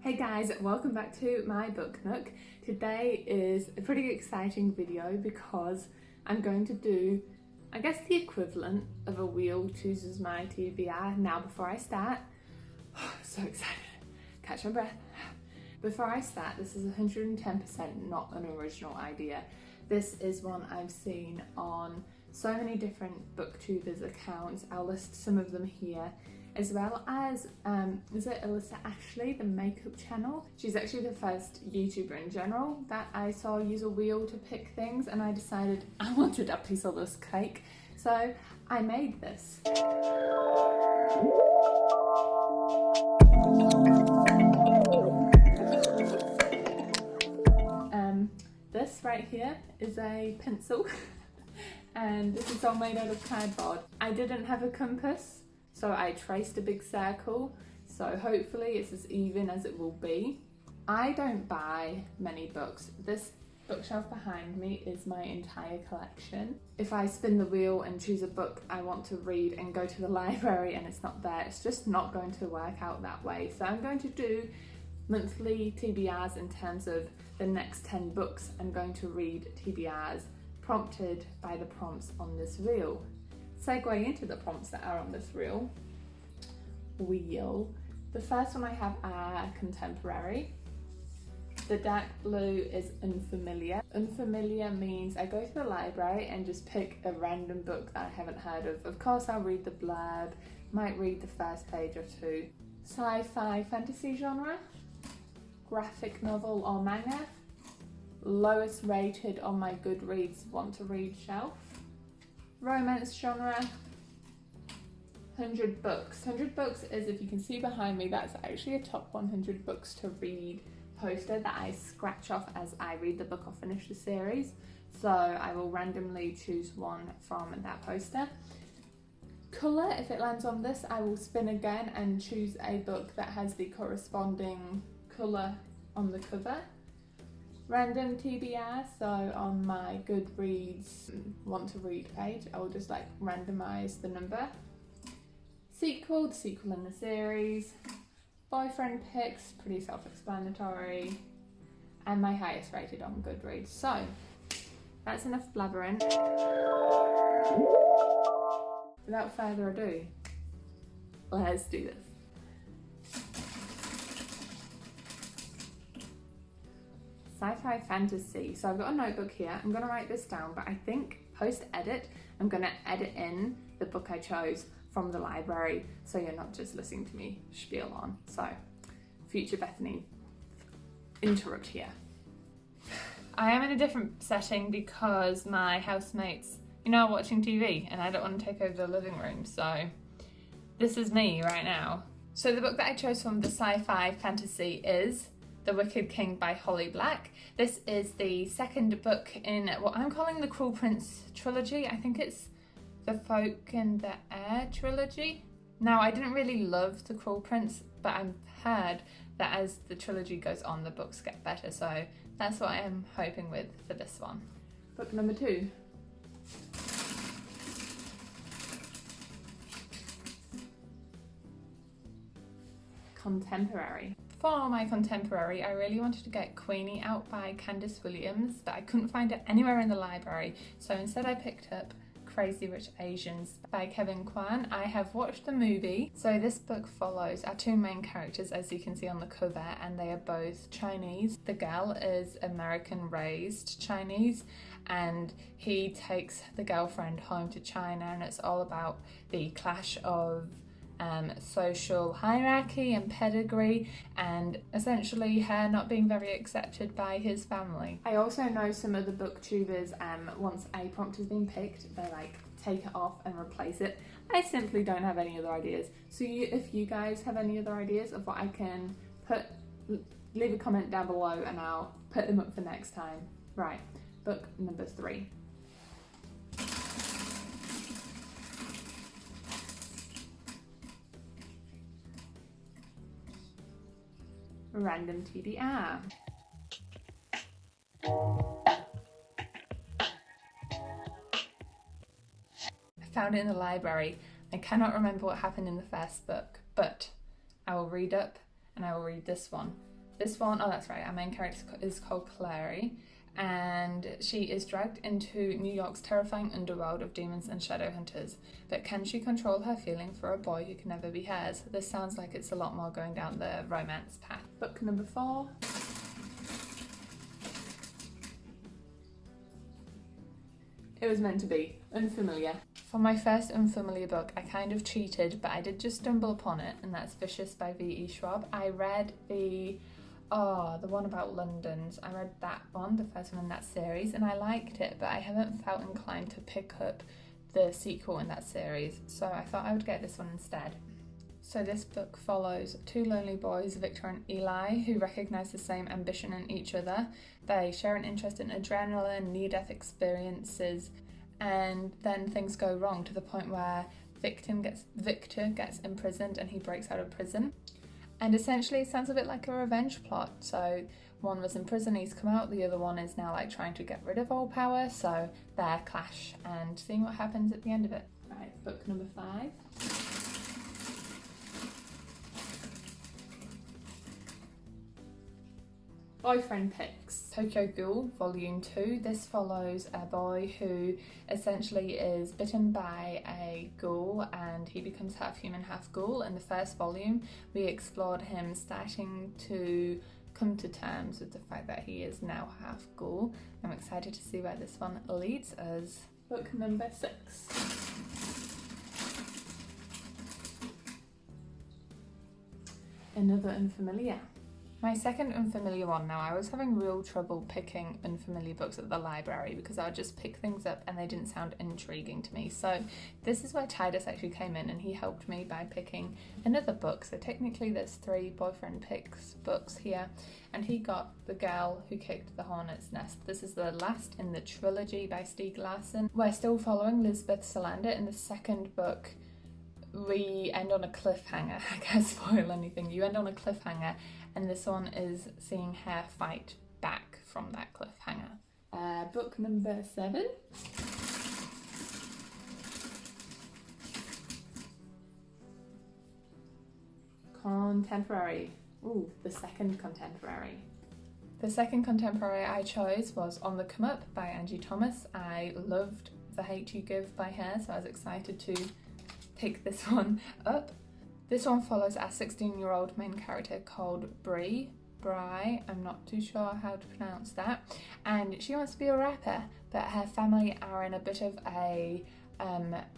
Hey guys, welcome back to my book nook. Today is a pretty exciting video because I'm going to do, I guess, the equivalent of a wheel chooses my TBR. Now before I start, so excited, catch my breath. Before I start, this is 110% not an original idea. This is one I've seen on so many different booktubers accounts. I'll list some of them here, as well as, is it Alyssa Ashley, the makeup channel? She's actually the first YouTuber in general that I saw use a wheel to pick things, and I decided I wanted a piece of this cake. So I made this. This right here is a pencil and this is all made out of cardboard. I didn't have a compass, so I traced a big circle, so hopefully it's as even as it will be. I don't buy many books. This bookshelf behind me is my entire collection. If I spin the wheel and choose a book I want to read and go to the library and it's not there, it's just not going to work out that way. So I'm going to do monthly TBRs in terms of the next 10 books I'm going to read TBRs prompted by the prompts on this reel. Segue into the prompts that are on this wheel. The first one I have are contemporary. The dark blue is unfamiliar. Unfamiliar means I go to the library and just pick a random book that I haven't heard of. Of course I'll read the blurb, might read the first page or two. Sci-fi fantasy genre, graphic novel or manga, lowest rated on my Goodreads want to read shelf, romance genre, 100 books. 100 books is, if you can see behind me, that's actually a top 100 books to read poster that I scratch off as I read the book or finish the series. So I will randomly choose one from that poster. Colour, if it lands on this, I will spin again and choose a book that has the corresponding colour on the cover. Random TBR, so on my Goodreads want to read page, I will just like randomise the number. Sequel, the sequel in the series. Boyfriend picks, pretty self-explanatory. And my highest rated on Goodreads. So, that's enough blabbering. Without further ado, let's do this. Sci-fi fantasy. So I've got a notebook here. I'm going to write this down, but I think post-edit, I'm going to edit in the book I chose from the library, so you're not just listening to me spiel on. So, future Bethany, interrupt here. I am in a different setting because my housemates, are watching TV and I don't want to take over the living room, so this is me right now. So the book that I chose from the sci-fi fantasy is The Wicked King by Holly Black. This is the second book in what I'm calling the Cruel Prince trilogy. I think it's the Folk and the Air trilogy. Now, I didn't really love The Cruel Prince, but I've heard that as the trilogy goes on, the books get better, so that's what I am hoping with for this one. Book number 2. Contemporary. For my contemporary, I really wanted to get Queenie out by Candice Williams, but I couldn't find it anywhere in the library, so instead I picked up Crazy Rich Asians by Kevin Kwan. I have watched the movie. So this book follows our two main characters, as you can see on the cover, and they are both Chinese. The girl is American raised Chinese and he takes the girlfriend home to China, and it's all about the clash of social hierarchy and pedigree, and essentially her not being very accepted by his family. I also know some other booktubers, once a prompt has been picked, they like take it off and replace it. I simply don't have any other ideas. So if you guys have any other ideas of what I can put, leave a comment down below and I'll put them up for next time. Right, book number 3. Random TBR. I found it in the library. I cannot remember what happened in the first book, but I will read up and I will read this one. This one, oh that's right, our main character is called Clary, and she is dragged into New York's terrifying underworld of demons and shadow hunters. But can she control her feeling for a boy who can never be hers? This sounds like it's a lot more going down the romance path. Book number 4. It was meant to be Unfamiliar. For my first Unfamiliar book, I kind of cheated, but I did just stumble upon it, and that's Vicious by V.E. Schwab. I read the one about London's. I read that one, the first one in that series, and I liked it, but I haven't felt inclined to pick up the sequel in that series, so I thought I would get this one instead. So this book follows 2 lonely boys, Victor and Eli, who recognise the same ambition in each other. They share an interest in adrenaline, near-death experiences, and then things go wrong to the point where Victor gets imprisoned and he breaks out of prison. And essentially it sounds a bit like a revenge plot. So one was in prison, he's come out, the other one is now like trying to get rid of all power, so their clash and seeing what happens at the end of it. Right, book number 5. Boyfriend Picks. Tokyo Ghoul, Volume 2. This follows a boy who essentially is bitten by a ghoul and he becomes half human, half ghoul. In the first volume, we explored him starting to come to terms with the fact that he is now half ghoul. I'm excited to see where this one leads us. Book number 6. Another Unfamiliar. My second Unfamiliar one now. I was having real trouble picking Unfamiliar books at the library because I would just pick things up and they didn't sound intriguing to me. So this is where Titus actually came in and he helped me by picking another book. So technically there's 3 Boyfriend Picks books here, and he got The Girl Who Kicked the Hornet's Nest. This is the last in the trilogy by Stieg Larsson. We're still following Lisbeth Salander. In the second book, we end on a cliffhanger. I can't spoil anything. You end on a cliffhanger, and this one is seeing her fight back from that cliffhanger. Book number 7. Contemporary. Ooh, the second contemporary. The second contemporary I chose was On the Come Up by Angie Thomas. I loved The Hate You Give by her, so I was excited to pick this one up. This one follows our 16-year-old main character called Bri, I'm not too sure how to pronounce that, and she wants to be a rapper, but her family are in a bit of a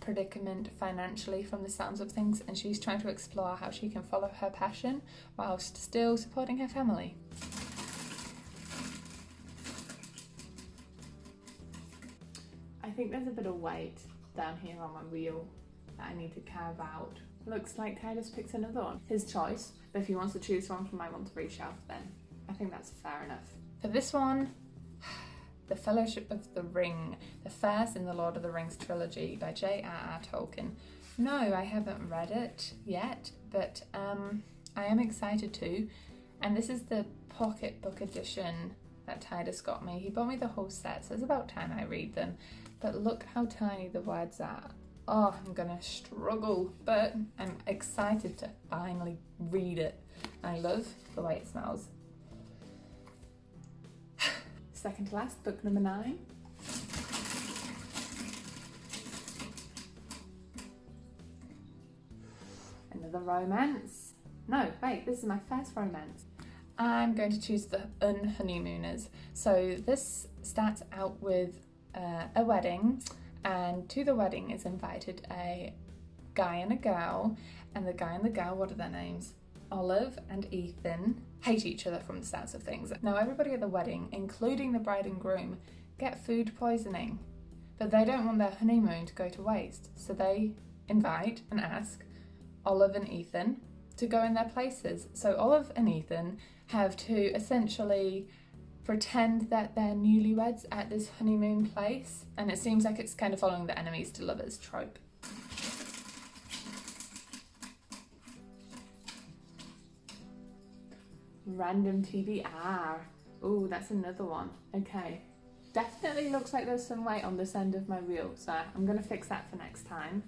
predicament financially from the sounds of things, and she's trying to explore how she can follow her passion whilst still supporting her family. I think there's a bit of weight down here on my wheel that I need to carve out. Looks like Titus picks another one. His choice, but if he wants to choose one from my want to reshelf, then I think that's fair enough. For this one, The Fellowship of the Ring, the first in the Lord of the Rings trilogy by J.R.R. Tolkien. No, I haven't read it yet, but I am excited to. And this is the pocket book edition that Titus got me. He bought me the whole set, so it's about time I read them. But look how tiny the words are. Oh, I'm gonna struggle, but I'm excited to finally read it. I love the way it smells. Second to last, book number 9. Another romance. No, wait, this is my first romance. I'm going to choose The Unhoneymooners. So this starts out with a wedding, and to the wedding is invited a guy and a girl, and the guy and the girl, what are their names? Olive and Ethan hate each other from the sounds of things. Now everybody at the wedding, including the bride and groom, get food poisoning, but they don't want their honeymoon to go to waste, so they invite and ask Olive and Ethan to go in their places. So Olive and Ethan have to essentially pretend that they're newlyweds at this honeymoon place, and it seems like it's kind of following the enemies to lovers trope. Random TBR. Oh, that's another one. Okay. Definitely looks like there's some weight on this end of my wheel, so I'm going to fix that for next time.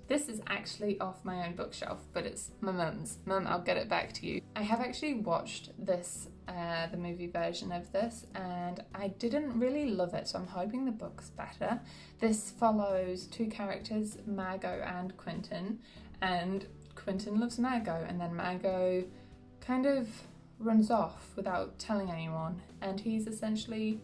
This is actually off my own bookshelf, but it's my mum's. Mum, I'll get it back to you. I have actually watched this, the movie version of this, and I didn't really love it, so I'm hoping the book's better. This follows two characters, Margot and Quentin, and Quentin loves Margot, and then Margot kind of runs off without telling anyone, and he's essentially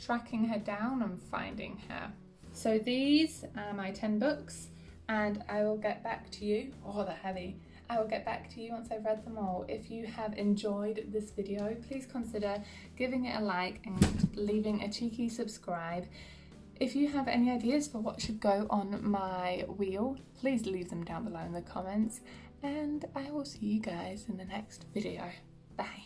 tracking her down and finding her. So these are my 10 books, and I will get back to you. Oh, they're heavy. I will get back to you once I've read them all. If you have enjoyed this video, please consider giving it a like and leaving a cheeky subscribe. If you have any ideas for what should go on my wheel, please leave them down below in the comments, and I will see you guys in the next video. Bye.